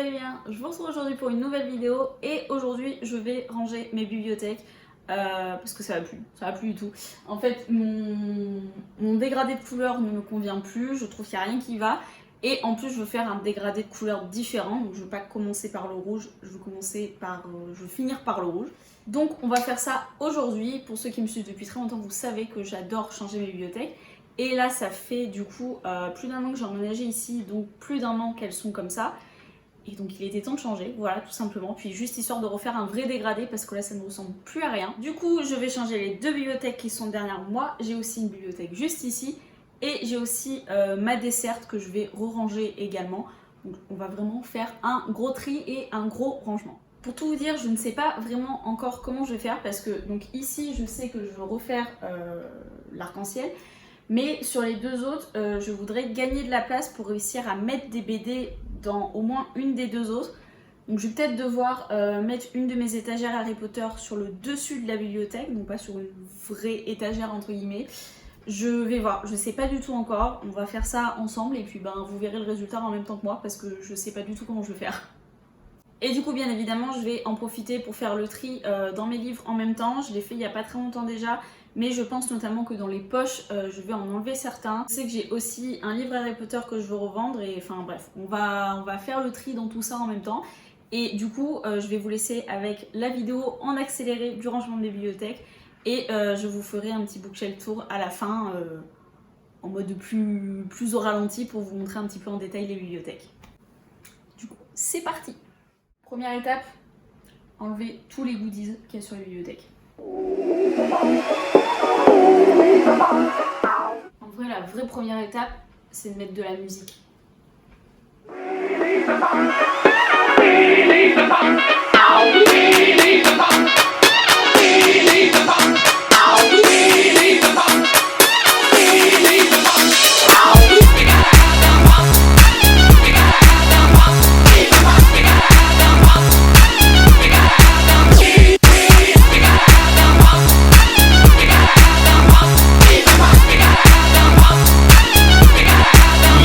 allez bien? Je vous retrouve aujourd'hui pour une nouvelle vidéo et aujourd'hui je vais ranger mes bibliothèques parce que ça va plus du tout. En fait mon dégradé de couleur ne me convient plus, je trouve qu'il n'y a rien qui va et en plus je veux faire un dégradé de couleur différent, donc je veux pas commencer par le rouge, je veux finir par le rouge. Donc on va faire ça aujourd'hui. Pour ceux qui me suivent depuis très longtemps, vous savez que j'adore changer mes bibliothèques. Et là ça fait du coup plus d'un an que j'ai emménagé ici, donc plus d'un an qu'elles sont comme ça. Et donc il était temps de changer, voilà tout simplement. Puis juste histoire de refaire un vrai dégradé parce que là ça ne ressemble plus à rien. Du coup je vais changer les deux bibliothèques qui sont derrière moi. J'ai aussi une bibliothèque juste ici. Et j'ai aussi ma desserte que je vais re-ranger également. Donc on va vraiment faire un gros tri et un gros rangement. Pour tout vous dire, je ne sais pas vraiment encore comment je vais faire parce que donc ici je sais que je veux refaire l'arc-en-ciel. Mais sur les deux autres, je voudrais gagner de la place pour réussir à mettre des BD dans au moins une des deux autres. Donc je vais peut-être devoir mettre une de mes étagères Harry Potter sur le dessus de la bibliothèque, donc pas sur une vraie étagère entre guillemets. Je vais voir, je sais pas du tout encore, on va faire ça ensemble et puis vous verrez le résultat en même temps que moi parce que je sais pas du tout comment je vais faire. Et du coup bien évidemment je vais en profiter pour faire le tri dans mes livres en même temps. Je l'ai fait il y a pas très longtemps déjà, mais je pense notamment que dans les poches je vais en enlever certains. Je sais que j'ai aussi un livre Harry Potter que je veux revendre et enfin bref, on va faire le tri dans tout ça en même temps. Et du coup je vais vous laisser avec la vidéo en accéléré du rangement de mes bibliothèques et je vous ferai un petit bookshelf tour à la fin en mode plus au ralenti pour vous montrer un petit peu en détail les bibliothèques. Du coup c'est parti! Première étape, enlever tous les goodies qu'il y a sur la bibliothèque. En vrai, la vraie première étape, c'est de mettre de la musique.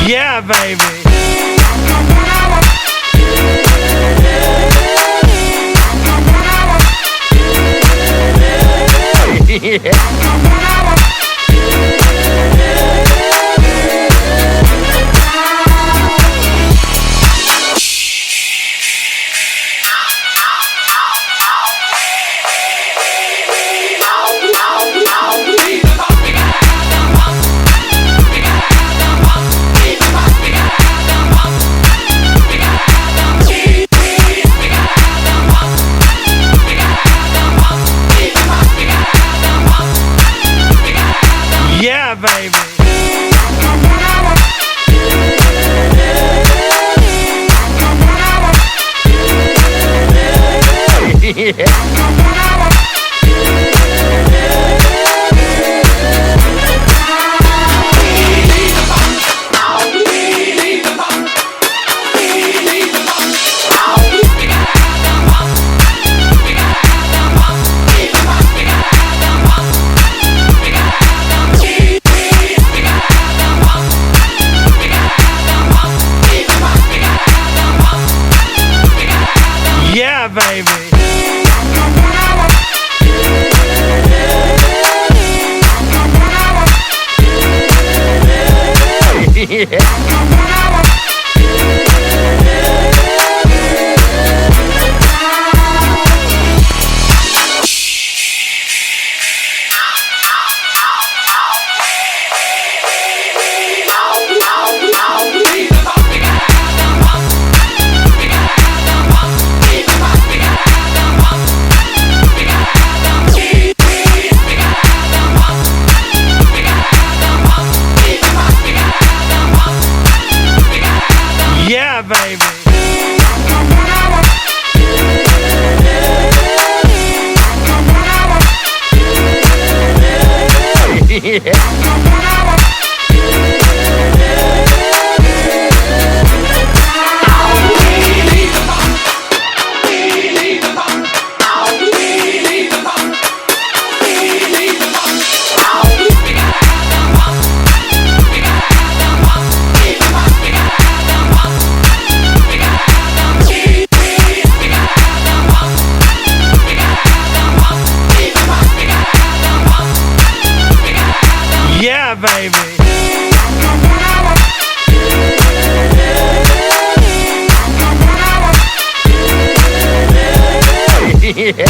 Yeah, baby. Yeah. Yeah, baby. Yeah. Yeah, baby. Yeah. Yeah, baby. Yeah. baby. Yeah.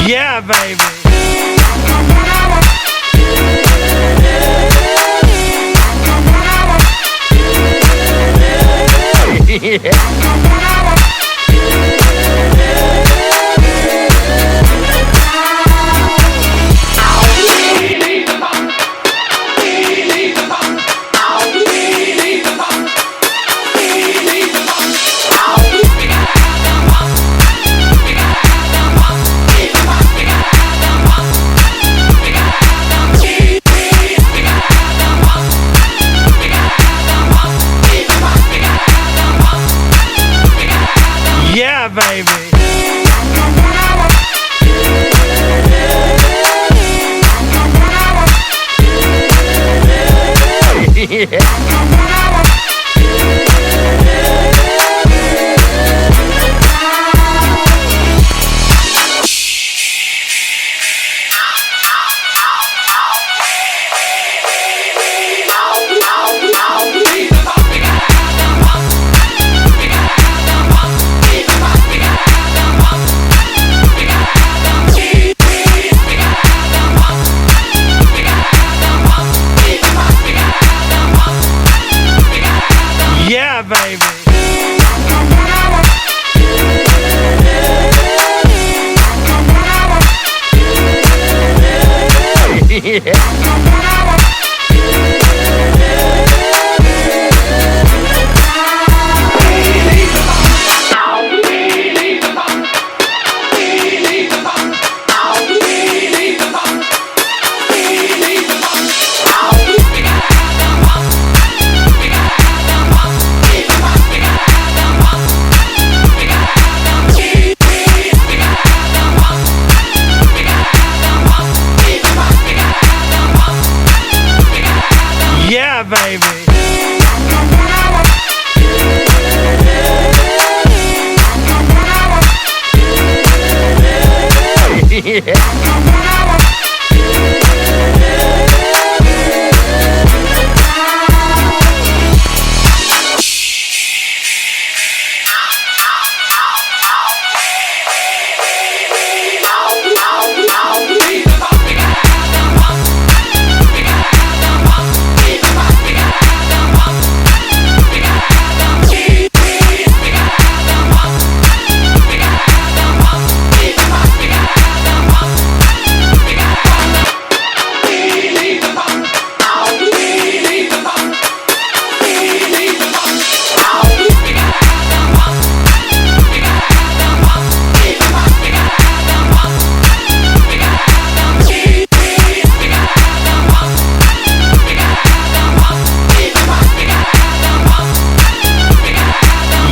Yeah, baby. Yeah, baby. Yeah, baby. Yeah, baby.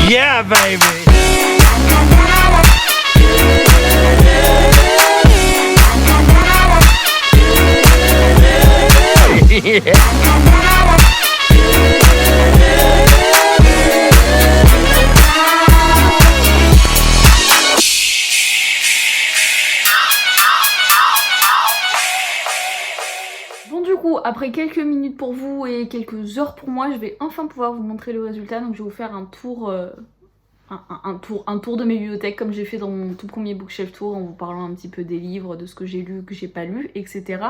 Yeah, baby. Bon, du coup, après quelques minutes pour vous et quelques heures pour moi, je vais enfin pouvoir vous montrer le résultat. Donc je vais vous faire un tour, un tour de mes bibliothèques comme j'ai fait dans mon tout premier bookshelf tour en vous parlant un petit peu des livres, de ce que j'ai lu, que j'ai pas lu, etc.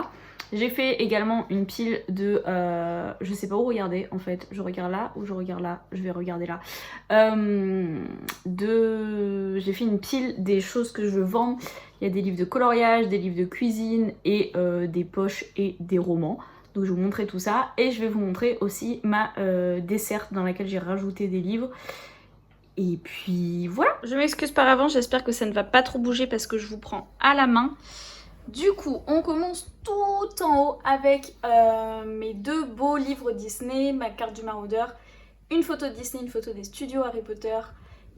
J'ai fait également une pile de... je sais pas où regarder en fait. Je regarde là ou je regarde là. Je vais regarder là. J'ai fait une pile des choses que je veux vendre. Il y a des livres de coloriage, des livres de cuisine et des poches et des romans. Donc je vais vous montrer tout ça. Et je vais vous montrer aussi ma desserte dans laquelle j'ai rajouté des livres. Et puis voilà. Je m'excuse par avance, j'espère que ça ne va pas trop bouger parce que je vous prends à la main. Du coup, on commence tout tout en haut avec mes 2 beaux livres Disney, ma carte du maraudeur, une photo de Disney, une photo des studios Harry Potter,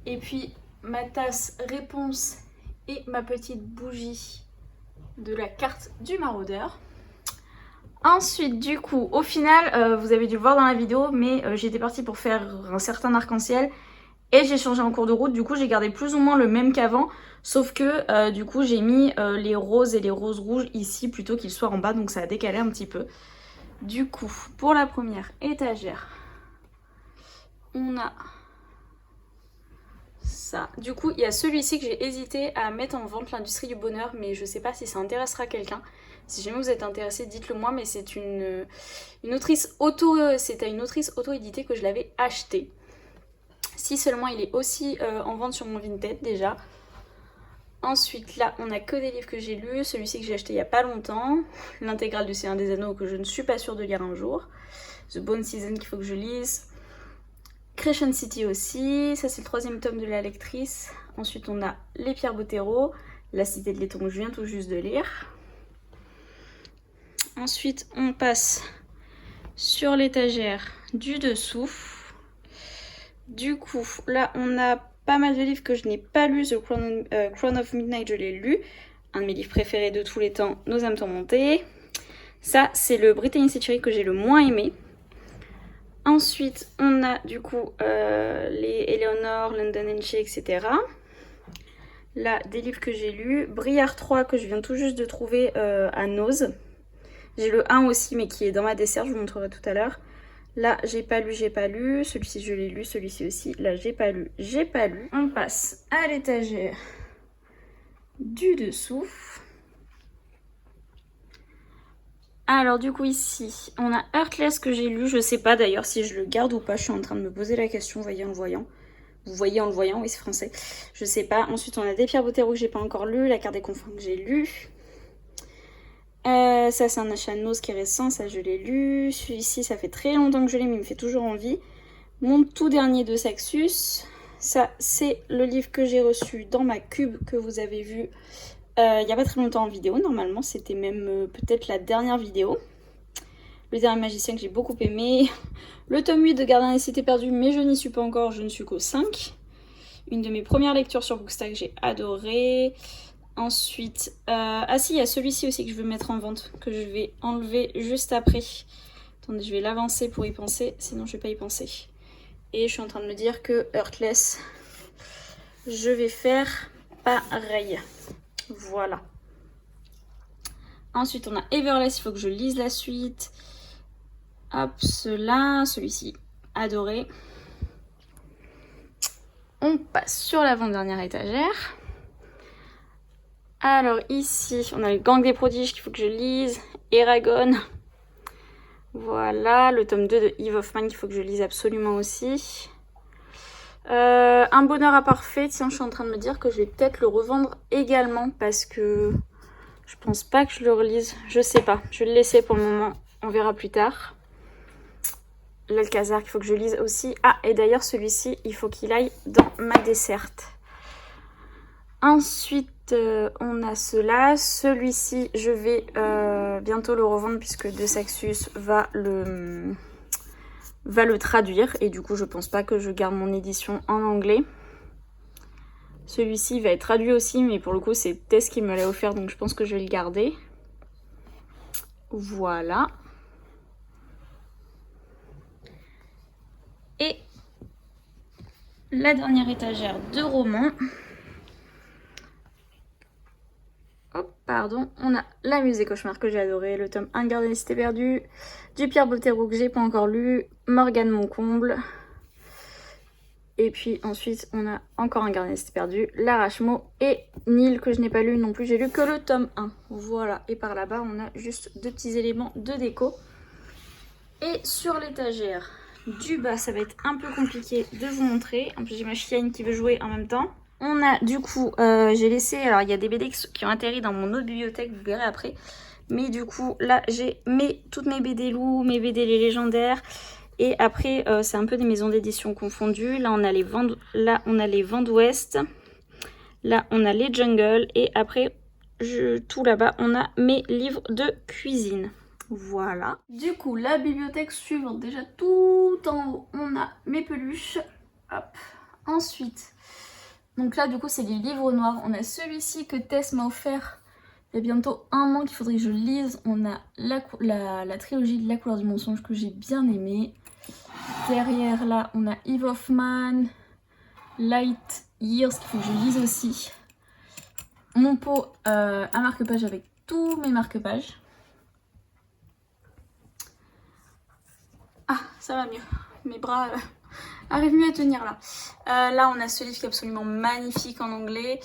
et puis ma tasse réponse et ma petite bougie de la carte du maraudeur. Ensuite, du coup, au final, vous avez dû le voir dans la vidéo, mais j'étais partie pour faire un certain arc-en-ciel et j'ai changé en cours de route. Du coup, j'ai gardé plus ou moins le même qu'avant, sauf que du coup, j'ai mis les roses et les roses rouges ici plutôt qu'ils soient en bas, donc ça a décalé un petit peu. Du coup, pour la première étagère, on a ça. Du coup, il y a celui-ci que j'ai hésité à mettre en vente, l'Industrie du Bonheur, mais je sais pas si ça intéressera quelqu'un. Si jamais vous êtes intéressé, dites-le moi, mais c'est une autrice c'était une autrice auto-éditée que je l'avais acheté. Si seulement il est aussi en vente sur mon Vinted déjà. Ensuite, là, on a que des livres que j'ai lus. Celui-ci que j'ai acheté il y a pas longtemps. L'intégrale de Seigneur des Anneaux que je ne suis pas sûre de lire un jour. The Bone Season qu'il faut que je lise. Crescent City aussi. Ça, c'est le 3e tome de La Lectrice. Ensuite, on a Les Pierres Bottero. La Cité de Laiton que je viens tout juste de lire. Ensuite, on passe sur l'étagère du dessous. Du coup, là, on a pas mal de livres que je n'ai pas lus. The Crown of Midnight, je l'ai lu. Un de mes livres préférés de tous les temps, Nos âmes tourmentées. Ça, c'est le Brittany Setcheri que j'ai le moins aimé. Ensuite, on a du coup les Eleanor, London and She, etc. Là, des livres que j'ai lus. Briard 3 que je viens tout juste de trouver à Nose. J'ai le 1 aussi, mais qui est dans ma dessert, je vous montrerai tout à l'heure. Là, j'ai pas lu. Celui-ci, je l'ai lu, celui-ci aussi. Là, j'ai pas lu. On passe à l'étagère du dessous. Alors, du coup, ici, on a Heartless que j'ai lu. Je sais pas d'ailleurs si je le garde ou pas. Je suis en train de me poser la question, vous voyez en le voyant. Vous voyez en le voyant, oui, c'est français. Je sais pas. Ensuite, on a Des Pierres Bottero que j'ai pas encore lu. La Carte des Confins que j'ai lu. Ça c'est un achat Nose qui est récent, ça je l'ai lu. Celui-ci ça fait très longtemps que je l'ai mais il me fait toujours envie. Mon tout dernier de Saxus. Ça c'est le livre que j'ai reçu dans ma cube que vous avez vu il n'y a pas très longtemps en vidéo. Normalement c'était même peut-être la dernière vidéo. Le Dernier Magicien que j'ai beaucoup aimé. Le tome 8 de Gardien des Cités Perdues mais je n'y suis pas encore, je ne suis qu'au 5. Une de mes premières lectures sur Bookstack que j'ai adoré. Ensuite, ah si, il y a celui-ci aussi que je veux mettre en vente, que je vais enlever juste après. Attendez, je vais l'avancer pour y penser, sinon je vais pas y penser. Et je suis en train de me dire que Heartless, je vais faire pareil. Voilà. Ensuite, on a Everless, il faut que je lise la suite. Hop, celui-ci, adoré. On passe sur l'avant-dernière étagère. Alors ici, on a le Gang des Prodiges qu'il faut que je lise, Eragon, voilà, le tome 2 de Eve Hoffman qu'il faut que je lise absolument aussi. Un bonheur imparfait, tiens je suis en train de me dire que je vais peut-être le revendre également parce que je pense pas que je le relise, je sais pas, je vais le laisser pour le moment, on verra plus tard. L'Alcazar qu'il faut que je lise aussi, ah et d'ailleurs celui-ci il faut qu'il aille dans ma desserte. Ensuite, on a celui-ci, je vais bientôt le revendre puisque De Saxus va le traduire et du coup je pense pas que je garde mon édition en anglais. Celui-ci va être traduit aussi mais pour le coup c'est Tess qui me l'a offert donc je pense que je vais le garder. Voilà. Et la dernière étagère de romans. Hop, pardon, on a La Muse des Cauchemars que j'ai adoré, le tome 1 de Gardien des Cités Perdues, du Pierre Bottero que j'ai pas encore lu, Morgane Moncomble. Et puis ensuite on a encore un Gardien des Cités Perdues, L'Arrache-Mot et Nil que je n'ai pas lu non plus, j'ai lu que le tome 1. Voilà, et par là-bas on a juste 2 petits éléments de déco. Et sur l'étagère du bas, ça va être un peu compliqué de vous montrer. En plus j'ai ma chienne qui veut jouer en même temps. On a du coup, j'ai laissé, alors il y a des BD qui ont atterri dans mon autre bibliothèque, vous verrez après. Mais du coup, là j'ai toutes mes BD loups, mes BD les légendaires. Et après, c'est un peu des maisons d'édition confondues. Là on a les Vents d'Ouest. Là on a les Jungle. Et après, tout là-bas, on a mes livres de cuisine. Voilà. Du coup, la bibliothèque suivante, déjà tout en haut, on a mes peluches. Hop. Ensuite, donc là, du coup, c'est les livres noirs. On a celui-ci que Tess m'a offert il y a bientôt 1 an qu'il faudrait que je lise. On a la trilogie de La couleur du mensonge que j'ai bien aimée. Derrière là, on a Eve Hoffman, Light Years qu'il faut que je lise aussi. Mon pot à marque-page avec tous mes marque-pages. Ah, ça va mieux. Mes bras arrivent mieux à tenir là. Là, on a ce livre qui est absolument magnifique en anglais.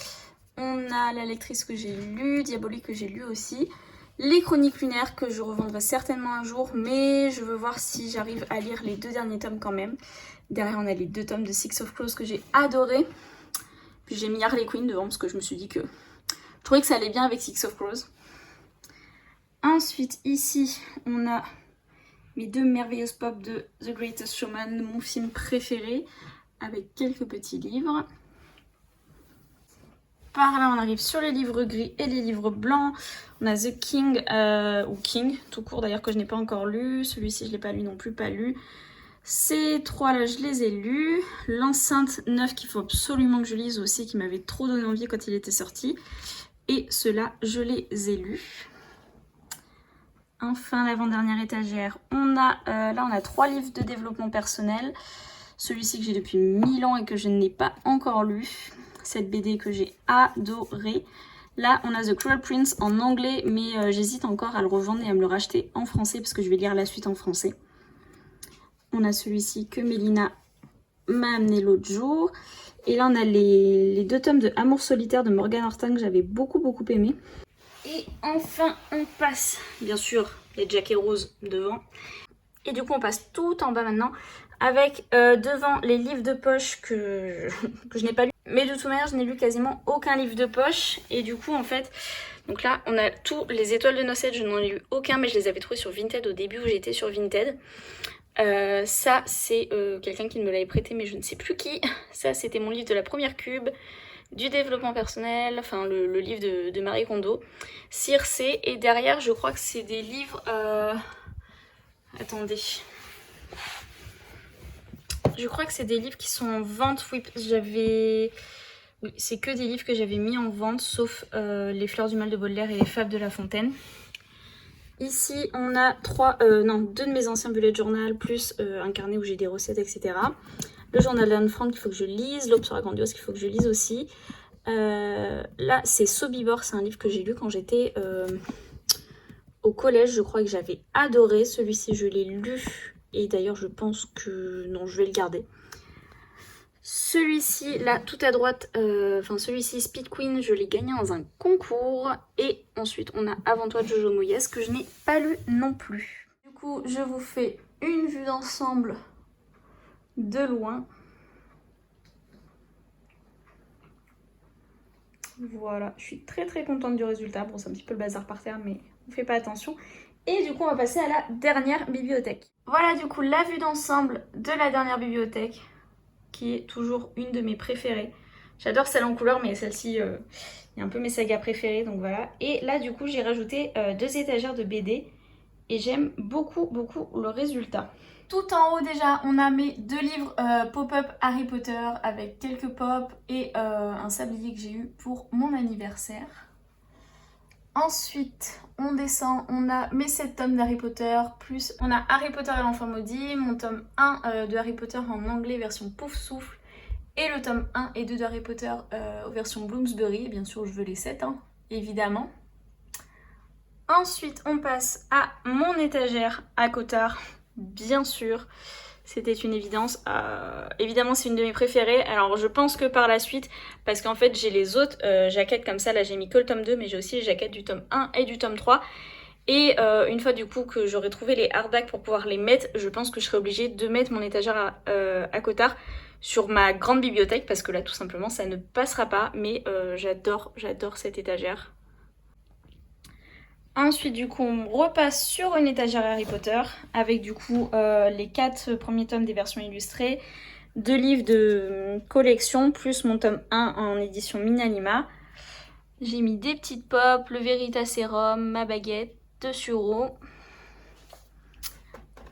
On a La lectrice que j'ai lue, Diabolique que j'ai lu aussi. Les chroniques lunaires que je revendrai certainement un jour, mais je veux voir si j'arrive à lire les 2 derniers tomes quand même. Derrière, on a les 2 tomes de Six of Crows que j'ai adoré. Puis j'ai mis Harley Quinn devant parce que je me suis dit que je trouvais que ça allait bien avec Six of Crows. Ensuite, ici, on a mes 2 merveilleuses pop de The Greatest Showman, mon film préféré, avec quelques petits livres. Par là, on arrive sur les livres gris et les livres blancs. On a The King, ou King, tout court d'ailleurs, que je n'ai pas encore lu. Celui-ci, je ne l'ai pas lu non plus, pas lu. Ces 3-là, je les ai lus. L'enceinte 9 qu'il faut absolument que je lise aussi, qui m'avait trop donné envie quand il était sorti. Et ceux-là, je les ai lus. Enfin, l'avant-dernière étagère, là on a 3 livres de développement personnel. Celui-ci que j'ai depuis 1000 ans et que je n'ai pas encore lu. Cette BD que j'ai adorée. Là, on a The Cruel Prince en anglais, mais j'hésite encore à le revendre et à me le racheter en français parce que je vais lire la suite en français. On a celui-ci que Mélina m'a amené l'autre jour. Et là, on a les 2 tomes de Amour solitaire de Morgan Horton que j'avais beaucoup aimé. Et enfin, on passe, bien sûr, les Jack et Rose devant. Et du coup, on passe tout en bas maintenant, avec devant les livres de poche que je n'ai pas lu. Mais de toute manière, je n'ai lu quasiment aucun livre de poche. Et du coup, en fait, donc là, on a tous les étoiles de Nocette. Je n'en ai lu aucun, mais je les avais trouvés sur Vinted au début où j'étais sur Vinted. Ça, c'est quelqu'un qui me l'avait prêté, mais je ne sais plus qui. Ça, c'était mon livre de la première cube, du développement personnel, enfin le livre de Marie Kondo, Circe, et derrière je crois que c'est des livres, attendez, je crois que c'est des livres qui sont en vente, oui, c'est que des livres que j'avais mis en vente, sauf Les Fleurs du Mal de Baudelaire et Les Fables de La Fontaine. Ici on a 2 de mes anciens bullet journal, plus un carnet où j'ai des recettes, etc. Le journal d'Anne Frank qu'il faut que je lise, L'Aube sera grandiose qu'il faut que je lise aussi. Là, c'est Sobibor, c'est un livre que j'ai lu quand j'étais au collège. Je crois que j'avais adoré. Celui-ci, je l'ai lu. Et d'ailleurs, je pense que... non, je vais le garder. Celui-ci, là, tout à droite, celui-ci, Speed Queen, je l'ai gagné dans un concours. Et ensuite, on a Avant toi de Jojo Moyes, que je n'ai pas lu non plus. Du coup, je vous fais une vue d'ensemble de loin. Voilà, je suis très contente du résultat. Bon, c'est un petit peu le bazar par terre, mais on fait pas attention. Et du coup, on va passer à la dernière bibliothèque. Voilà, du coup, la vue d'ensemble de la dernière bibliothèque, qui est toujours une de mes préférées. J'adore celle en couleur, mais celle-ci, il y a un peu mes sagas préférées, donc voilà. Et là, du coup, j'ai rajouté 2 étagères de BD, et j'aime beaucoup le résultat. Tout en haut déjà, on a mes 2 livres pop-up Harry Potter avec quelques pop et un sablier que j'ai eu pour mon anniversaire. Ensuite, on descend, on a mes 7 tomes d'Harry Potter, plus on a Harry Potter et l'enfant maudit, mon tome 1 de Harry Potter en anglais version Pouf Souffle, et le tome 1 et 2 de Harry Potter version Bloomsbury. Et bien sûr, je veux les 7, hein, évidemment. Ensuite, on passe à mon étagère à Cotard. Bien sûr, c'était une évidence. Évidemment, c'est une de mes préférées. Alors, je pense que par la suite, parce qu'en fait, j'ai les autres jaquettes comme ça. Là, j'ai mis que le tome 2, mais j'ai aussi les jaquettes du tome 1 et du tome 3. Et une fois du coup que j'aurai trouvé les hardbacks pour pouvoir les mettre, je pense que je serai obligée de mettre mon étagère à Cotard sur ma grande bibliothèque, parce que là, tout simplement, ça ne passera pas. Mais j'adore cette étagère. Ensuite, du coup, on repasse sur une étagère Harry Potter avec du coup les 4 premiers tomes des versions illustrées, 2 livres de collection, plus mon tome 1 en édition Minalima. J'ai mis des petites pop, le Veritaserum, ma baguette de sureau.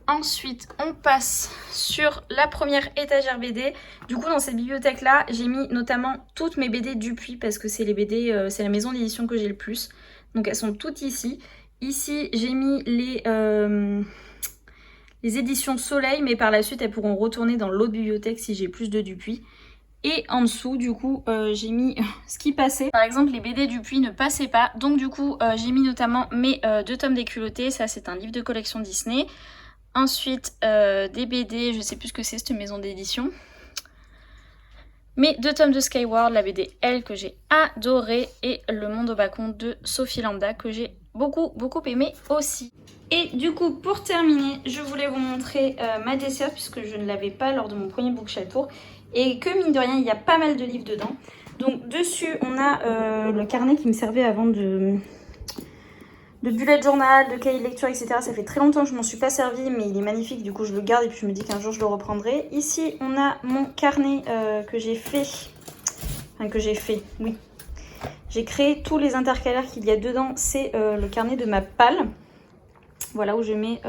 Ensuite, on passe sur la première étagère BD. Du coup, dans cette bibliothèque-là, j'ai mis notamment toutes mes BD Dupuis parce que c'est les BD, c'est la maison d'édition que j'ai le plus. Donc, elles sont toutes ici. Ici, j'ai mis les éditions Soleil, mais par la suite, elles pourront retourner dans l'autre bibliothèque si j'ai plus de Dupuis. Et en dessous, du coup, j'ai mis ce qui passait. Par exemple, les BD Dupuis ne passaient pas. Donc, du coup, j'ai mis notamment mes 2 tomes des culottés. Ça, c'est un livre de collection Disney. Ensuite, des BD, je sais plus ce que c'est cette maison d'édition. Mes 2 tomes de Skyward, la BD Elle que j'ai adorée et Le Monde au Bacon de Sophie Lambda que j'ai beaucoup aimé aussi. Et du coup, pour terminer, je voulais vous montrer ma desserte puisque je ne l'avais pas lors de mon premier bookshelf tour et que mine de rien, il y a pas mal de livres dedans. Donc dessus, on a le carnet qui me servait avant de bullet journal, de cahier de lecture, etc. Ça fait très longtemps que je m'en suis pas servi, mais il est magnifique, du coup je le garde et puis je me dis qu'un jour je le reprendrai. Ici, on a mon carnet que j'ai fait. Oui. J'ai créé tous les intercalaires qu'il y a dedans. C'est le carnet de ma palle. Voilà où je mets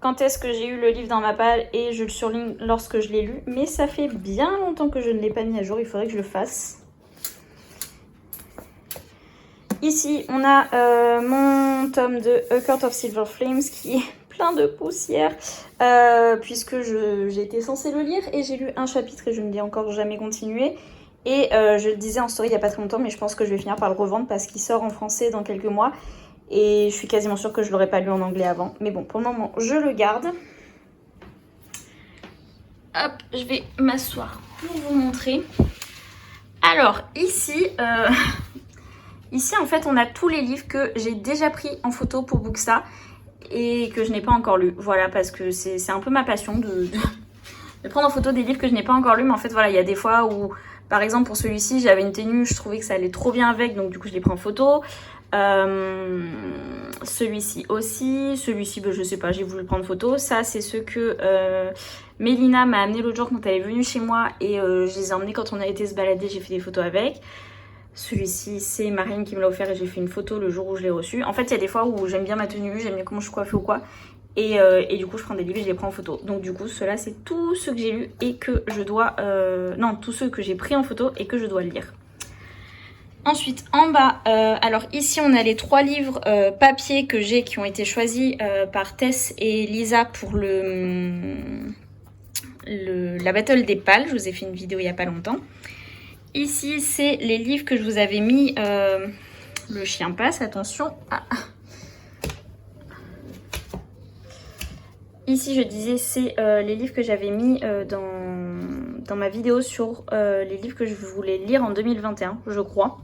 quand est-ce que j'ai eu le livre dans ma palle et je le surligne lorsque je l'ai lu. Mais ça fait bien longtemps que je ne l'ai pas mis à jour, il faudrait que je le fasse. Ici, on a mon tome de A Court of Silver Flames qui est plein de poussière puisque j'étais censée le lire et j'ai lu un chapitre et je ne l'ai encore jamais continué. Et je le disais en story il n'y a pas très longtemps, mais je pense que je vais finir par le revendre parce qu'il sort en français dans quelques mois. Et je suis quasiment sûre que je ne l'aurais pas lu en anglais avant. Mais bon, pour le moment, je le garde. Hop, je vais m'asseoir pour vous montrer. Alors, ici... Ici, en fait, on a tous les livres que j'ai déjà pris en photo pour Booksta et que je n'ai pas encore lus. Voilà, parce que c'est un peu ma passion de prendre en photo des livres que je n'ai pas encore lus. Mais en fait, voilà, il y a des fois où, par exemple, pour celui-ci, j'avais une tenue, je trouvais que ça allait trop bien avec, donc du coup, je l'ai pris en photo. Celui-ci aussi. Celui-ci, ben, je sais pas, j'ai voulu le prendre en photo. Ça, c'est ceux que Mélina m'a amené l'autre jour quand elle est venue chez moi et je les ai emmenés quand on a été se balader, j'ai fait des photos avec. Celui-ci, c'est Marine qui me l'a offert et j'ai fait une photo le jour où je l'ai reçu. En fait, il y a des fois où j'aime bien ma tenue, j'aime bien comment je suis coiffée ou quoi. Et du coup, je prends des livres et je les prends en photo. Donc du coup, ceux-là, c'est tous ceux que j'ai lus et que je dois... non, tous ceux que j'ai pris en photo et que je dois lire. Ensuite, en bas, alors ici, on a les 3 livres papier que j'ai qui ont été choisis par Tess et Lisa pour la Battle des Pales. Je vous ai fait une vidéo il n'y a pas longtemps. Ici, c'est les livres que je vous avais mis. Le chien passe, attention. Ah. Ici, je disais, c'est les livres que j'avais mis dans ma vidéo sur les livres que je voulais lire en 2021, je crois.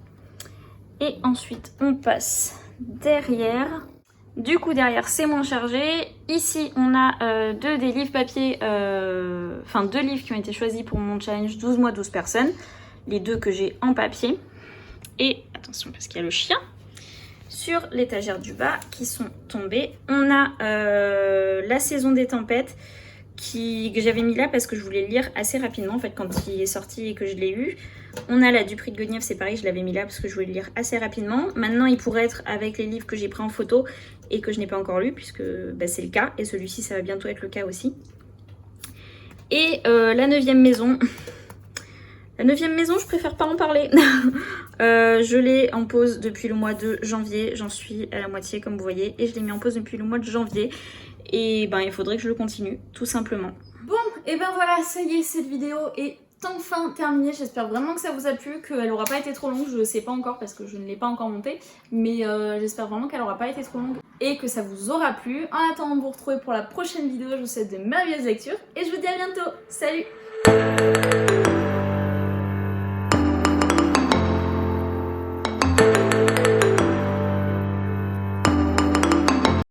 Et ensuite, on passe derrière. Du coup, derrière, c'est moins chargé. Ici, on a 2 des livres papier, 2 livres qui ont été choisis pour mon challenge 12 mois, 12 personnes. Les 2 que j'ai en papier. Et attention parce qu'il y a le chien sur l'étagère du bas qui sont tombés. On a La Saison des Tempêtes que j'avais mis là parce que je voulais le lire assez rapidement en fait quand il est sorti et que je l'ai eu. On a la Dupuis de Guenièvre, c'est pareil, je l'avais mis là parce que je voulais le lire assez rapidement. Maintenant il pourrait être avec les livres que j'ai pris en photo et que je n'ai pas encore lu puisque bah, c'est le cas. Et celui-ci ça va bientôt être le cas aussi. Et La 9e maison. La 9e maison, je préfère pas en parler. Je l'ai en pause depuis le mois de janvier. J'en suis à la moitié comme vous voyez. Et je l'ai mis en pause depuis le mois de janvier. Et ben il faudrait que je le continue, tout simplement. Bon, et ben voilà, ça y est, cette vidéo est enfin terminée. J'espère vraiment que ça vous a plu, qu'elle aura pas été trop longue. Je sais pas encore parce que je ne l'ai pas encore montée. Mais j'espère vraiment qu'elle aura pas été trop longue et que ça vous aura plu. En attendant de vous retrouver pour la prochaine vidéo, je vous souhaite de merveilleuses lectures. Et je vous dis à bientôt. Salut!